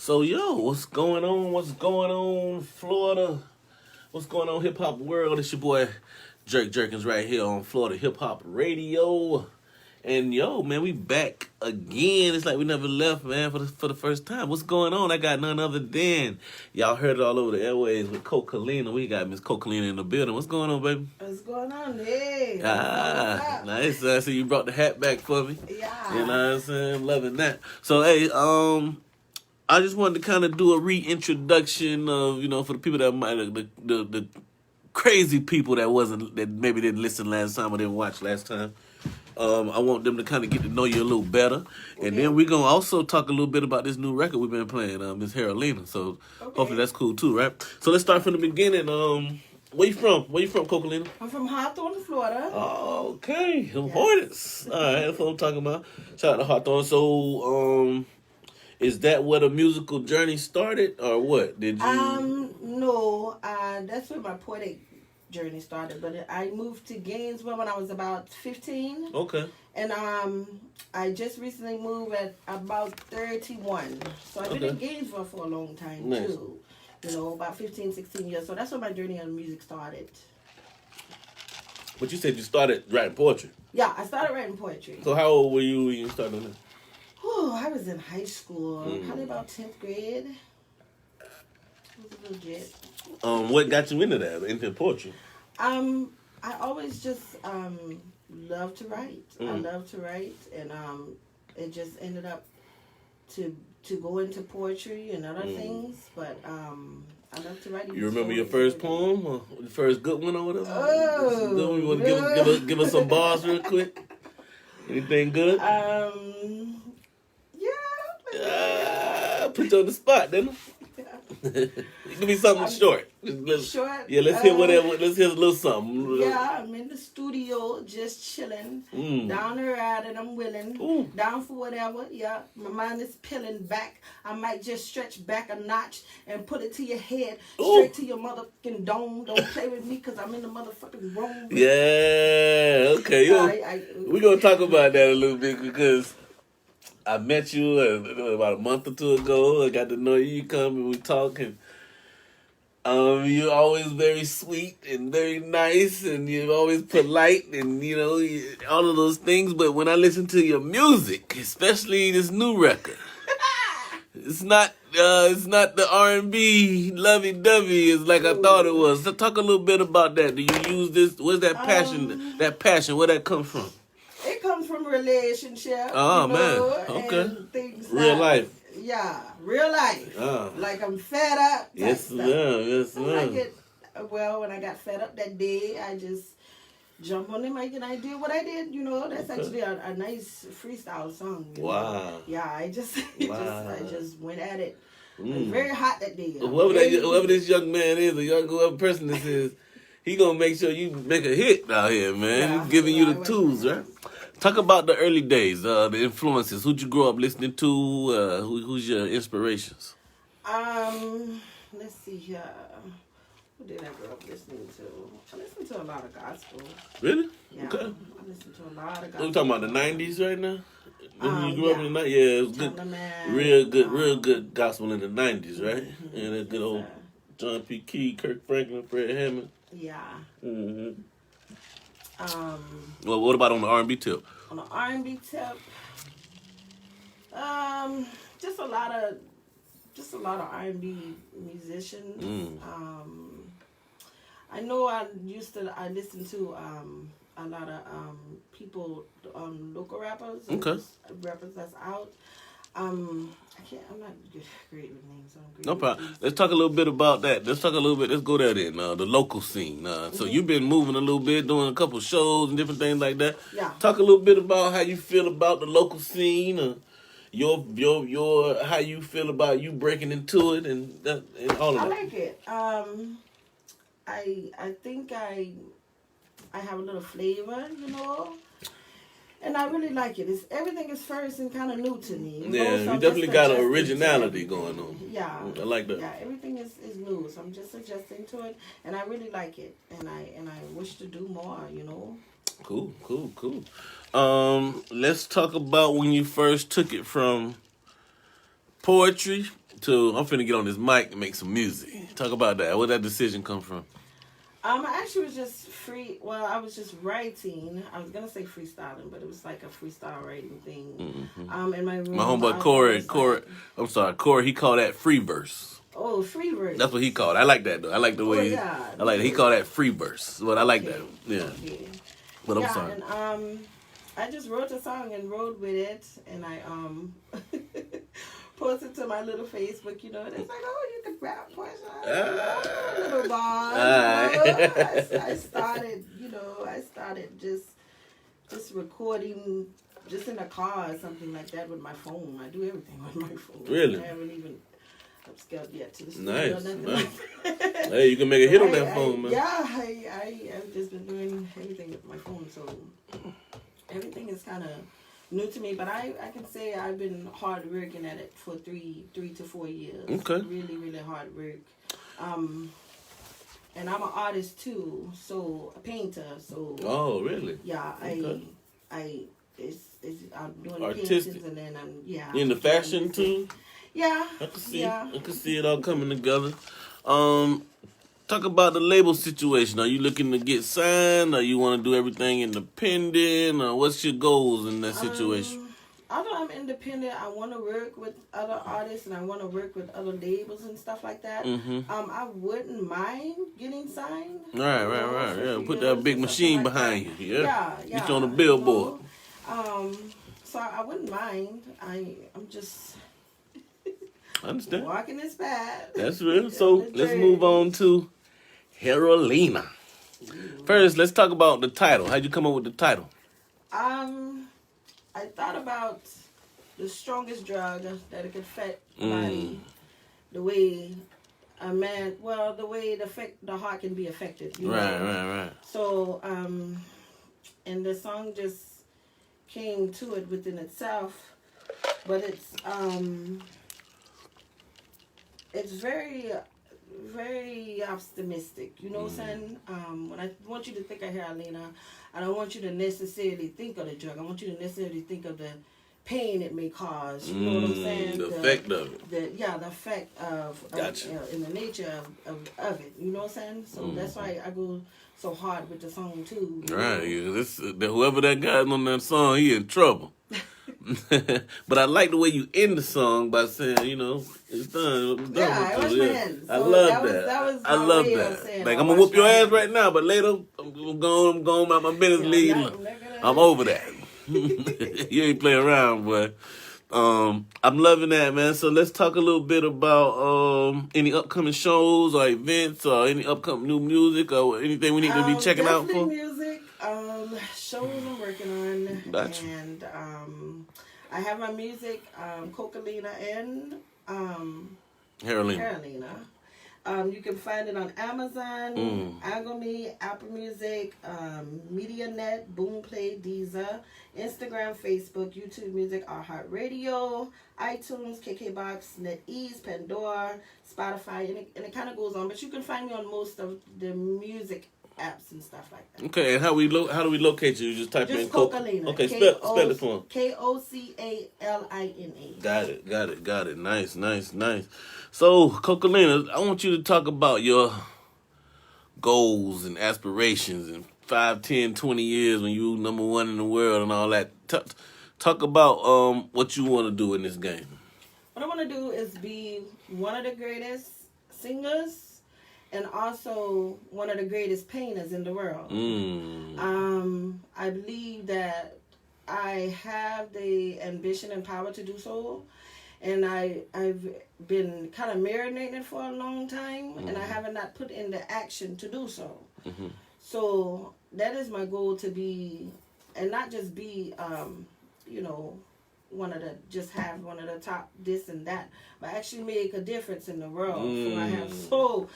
So, yo, what's going on? What's going on, Florida? What's going on, hip hop world? It's your boy Jerkins right here on Florida Hip Hop Radio. And yo, man, we back again. It's like we never left, man, for the first time. What's going on? I got none other than y'all heard it all over the airways with Kocalina. We got Miss Kocalina in the building. What's going on, baby? What's going on? Hey. Nice. I see you brought the hat back for me. Yeah. You know what I'm saying? I'm loving that. So, hey, I just wanted to kind of do a reintroduction of, for the people that might the crazy people that maybe didn't listen last time or didn't watch last time. I want them to kind of get to know you a little better. And then we're going to also talk a little bit about this new record we've been playing, Miss Herionlina. So hopefully that's cool too, right? So let's start from the beginning. Where you from? Where you from, Kocalina? I'm from Hawthorne, Florida. Oh, okay. Hornets. All right, that's what I'm talking about. Shout out to Hawthorne. So, is that where the musical journey started, or what? Did you? No. That's where my poetic journey started. But I moved to Gainesville when I was about 15. Okay. And I just recently moved at about 31. So I've been in Gainesville for a long time too. About 15, 16 years. So that's where my journey on music started. But you said you started writing poetry. Yeah, I started writing poetry. So how old were you when you started that? Oh, I was in high school, probably about 10th grade. I was a little kid. What got you into that, into poetry? I always just loved to write. I love to write, and it just ended up to go into poetry and other things. But I love to write. You remember your first poem or the first good one or whatever? Oh, you want to give us some bars real quick? Anything good? Put you on the spot, didn't it? Give me something short. Short? Yeah, let's hear whatever. Let's hear a little something. Yeah, I'm in the studio just chilling. Down the ride and I'm willing. Down for whatever. Yeah, my mind is peeling back. I might just stretch back a notch and put it to your head. Straight to your motherfucking dome. Don't play with me because I'm in the motherfucking room. Yeah, okay. We're going to talk about that a little bit because I met you about a month or two ago. I got to know you. You come and we talk, and you're always very sweet and very nice, and you're always polite, and all of those things. But when I listen to your music, especially this new record, it's not the R&B lovey-dovey as like I thought it was. So talk a little bit about that. Do you use this? Where's that passion? Where that come from? It comes from relationship. Oh, man. Okay. And things real life. Yeah, real life. Like I'm fed up. Yes, ma'am. Yes, ma'am. When I got fed up that day, I just jumped on the mic and I did what I did. That's actually a nice freestyle song. Wow. Yeah, I just went at it. It was very hot that day. Whoever this young man is, or whoever person this is, he gonna make sure you make a hit out here, man. Yeah, He's giving you the tools, right? Talk about the early days, the influences. Who'd you grow up listening to? Who's your inspirations? Let's see here. Who did I grow up listening to? I listened to a lot of gospel. Really? Yeah. Okay. I listened to a lot of gospel. We're talking about the 90s right now? You grew up in the 90s? Yeah, it was good. Real good gospel in the 90s, right? And that good old John P. Key, Kirk Franklin, Fred Hammond. Yeah. Mm-hmm. Well, what about on the R&B tip? On the R&B tip, just a lot of R&B musicians. I know I listened to a lot of people, local rappers. Okay. Rappers that's out. I'm not great with names. No problem. Let's talk a little bit about that. Let's go there then. The local scene. So you've been moving a little bit, doing a couple shows and different things like that. Yeah. Talk a little bit about how you feel about the local scene. Your how you feel about you breaking into it and all of that. I like it. I think I have a little flavor, And I really like it. Everything is first and kind of new to me. Yeah, you definitely got an originality going on. Yeah. I like that. Yeah, everything is new, so I'm just adjusting to it, and I really like it, and I wish to do more, Cool. Let's talk about when you first took it from poetry to I'm finna get on this mic and make some music? Talk about that. Where that decision come from? I actually was just I was just writing. I was gonna say freestyling, but it was like a freestyle writing thing. In my room. My homeboy Corey, he called that free verse. Oh, free verse. That's what he called it. I like that though. I like the way I like it. He called that free verse. But I like that. Yeah. Okay. But I'm sorry. And I just wrote a song and rode with it, and I posted to my little Facebook, and it's like, oh, you can rap portion, little bars. I started just recording just in a car or something like that with my phone. I do everything with my phone. Really? I haven't even upscaled yet to the studio. Nice. Hey, you can make a hit on that phone, man. Yeah, I've just been doing everything with my phone, so everything is kind of new to me, but I can say I've been hard working at it for 3 to 4 years. Okay. Really, really hard work. And I'm an artist too, so a painter. So. Oh, really? Yeah, okay. I'm doing artistic paintings, and then You in the fashion too? Yeah. I can see it all coming together. Talk about the label situation. Are you looking to get signed? Or you want to do everything independent? Or what's your goals in that situation? Although I'm independent, I want to work with other artists and I want to work with other labels and stuff like that. I wouldn't mind getting signed. Right. Yeah, put that big machine behind you. Yeah. Get you on the billboard. So I wouldn't mind. I'm just... I understand. Walking this path. That's real. So let's move on to Herionlina. First, let's talk about the title. How'd you come up with the title? I thought about the strongest drug that it could affect the body, the way a man, the way the heart can be affected. Right. So, and the song just came to it within itself, but it's very, very optimistic. You know what I'm saying? When I want you to think of Herionlina, I don't want you to necessarily think of the drug. I want you to necessarily think of the pain it may cause. You know what I'm saying? The effect of it. The effect of in the nature of it. You know what I'm saying? So that's why I go so hard with the song too. Right. Yeah, whoever that guy on that song, he in trouble. But I like the way you end the song by saying, it's done. Yeah, it was my hands. I love that. I love that. Like, I'm going to whoop your ass right now, but later, I'm going about my business lead. I'm over that. You ain't playing around, boy. I'm loving that, man. So let's talk a little bit about any upcoming shows or events or any upcoming new music or anything we need to be checking out for. Music, shows I'm working on. Gotcha. And I have my music, Kocalina and Herionlina. You can find it on Amazon, Agony, Apple Music, MediaNet, Boomplay, Deezer, Instagram, Facebook, YouTube Music, iHeartRadio, iTunes, KKBox, NetEase, Pandora, Spotify, and it kind of goes on. But you can find me on most of the music apps and stuff like that. Okay, and how do we locate you? You just type in Kocalina. Okay, spell it for him. Kocalina. Got it. Nice. So, Kocalina, I want you to talk about your goals and aspirations in 5, 10, 20 years when you number one in the world and all that. Talk about what you want to do in this game. What I want to do is be one of the greatest singers and also one of the greatest painters in the world. I believe that I have the ambition and power to do so. And I've been kind of marinating for a long time, and I haven't not put in the action to do so. So that is my goal, to be, and not just be, have one of the top this and that, but actually make a difference in the world. So I have so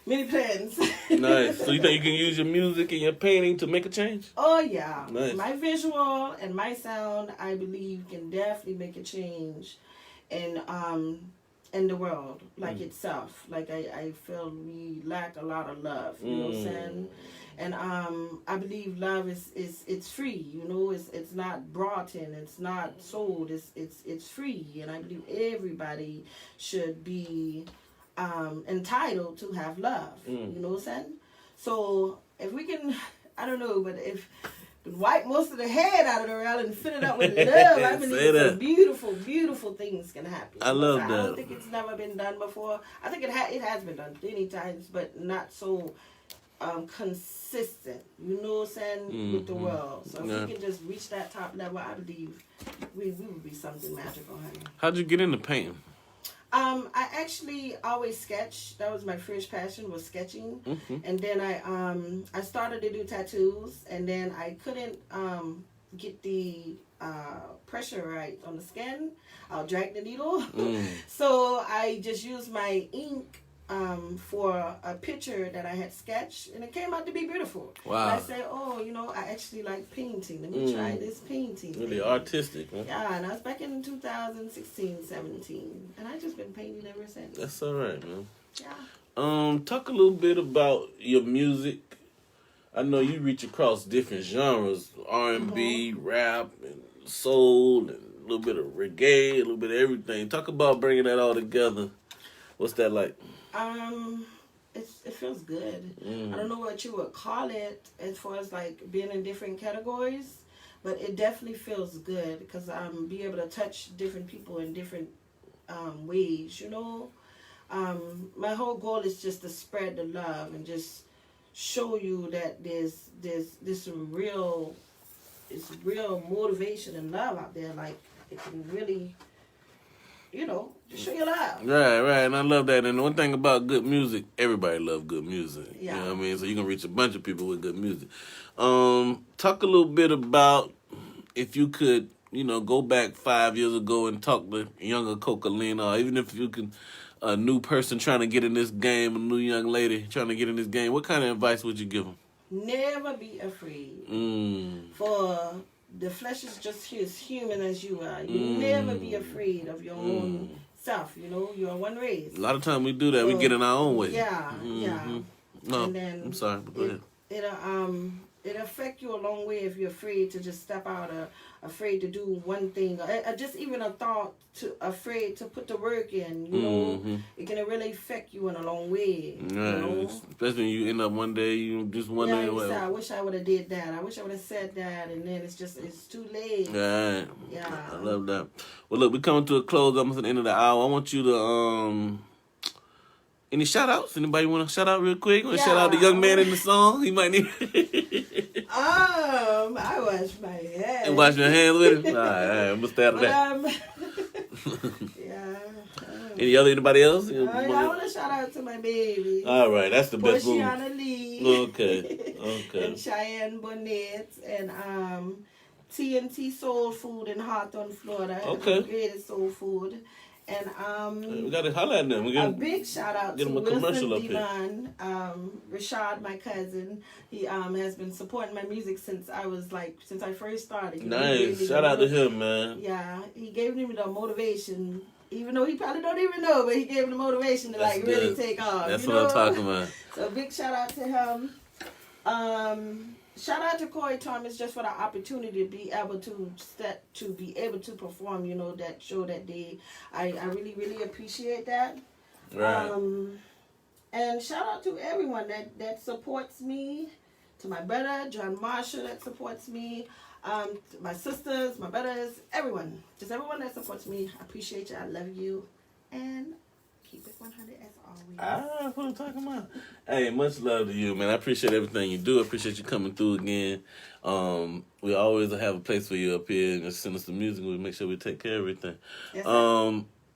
many plans. Nice. So you think you can use your music and your painting to make a change? Oh, yeah. Nice. My visual and my sound, I believe, can definitely make a change. And in the world, like itself. Like I feel we lack a lot of love, you know what I'm saying? And I believe love is it's free, you know, it's not brought in, it's not sold, it's free. And I believe everybody should be entitled to have love, you know what I'm saying? So if we can, I don't know, but if wipe most of the head out of the rail and fill it up with love, I believe some beautiful, beautiful things can happen. I love that. I don't think it's never been done before. I think it has been done many times, but not so consistent, you know what I'm saying, with the world. So if we can just reach that top level, I believe we would be something magical, honey. How'd you get into painting? I actually always sketched. That was my first passion, was sketching. And then I started to do tattoos, and then I couldn't get the pressure right on the skin. I'll drag the needle. So I just used my ink for a picture that I had sketched, and it came out to be beautiful. Wow. And I said, oh, you know, I actually like painting. Let me try this painting. Really artistic, huh? Yeah, and I was back in 2016, 17, and I've just been painting ever since. That's all right, man. Yeah. Talk a little bit about your music. I know you reach across different genres, R&B, rap, and soul, and a little bit of reggae, a little bit of everything. Talk about bringing that all together. What's that like? It feels good. I don't know what you would call it as far as like being in different categories, but it definitely feels good because be able to touch different people in different ways, you know. My whole goal is just to spread the love and just show you that there's this real motivation and love out there. Like it can really, you know, just show your love. Right. And I love that. And one thing about good music, everybody loves good music. Yeah. You know what I mean? So you're going to reach a bunch of people with good music. Talk a little bit about if you could, you know, go back 5 years ago and talk to younger Kocalina, or even if you can, a new person trying to get in this game, a new young lady trying to get in this game, what kind of advice would you give them? Never be afraid. For the flesh is just as human as you are. You never be afraid of your own self. You know, you're one race. A lot of times we do that. So, we get in our own way. Yeah. No, and then I'm sorry, but go ahead. It'll affect you a long way if you're afraid to just step out, afraid to do one thing, or just even a thought afraid to put the work in. You know, it can really affect you in a long way. Right. You know? Especially when you end up one day, you just wondering. Yeah, you say, I wish I would have did that. I wish I would have said that, and then it's too late. Right. Yeah. I love that. Well, look, we're coming to a close. Almost at the end of the hour. I want you to any shout outs? Anybody want to shout out real quick? Want to shout out the young man in the song? He might need. I wash my hands. And wash your hands with him? All right, I'm going to stay out of that. Yeah. Anybody else? I want to shout out to my baby. All right, that's the best move. Portiana Lee. Okay. And Cheyenne Bonnet and TNT Soul Food in Hawthorne, Florida. Okay. The greatest soul food. And we got to holler at them. A big shout out to Wilson Devon, Rashad, my cousin. He has been supporting my music since I first started. Nice. Shout out to him, man. Yeah, he gave me the motivation, even though he probably don't even know, but he gave me the motivation to really take off. That's what I'm talking about. So big shout out to him. Shout out to Corey Thomas just for the opportunity to be able to perform, you know, that show that day. I really, really appreciate that. Right. And shout out to everyone that supports me, to my brother, John Marshall, that supports me, my sisters, my brothers, everyone. Just everyone that supports me. I appreciate you. I love you. And keep it 100 as always. That's what I'm talking about. Hey, much love to you, man. I appreciate everything you do. I appreciate you coming through again. We always have a place for you up here, and just send us some music. We'll make sure we take care of everything. Yes,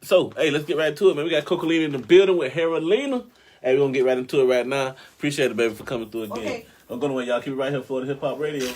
so, hey, let's get right to it, man. We got Kocalina in the building with Herionlina. Hey, we're going to get right into it right now. Appreciate it, baby, for coming through again. Okay. I'm going away, y'all. Keep it right here for the Hip Hop Radio.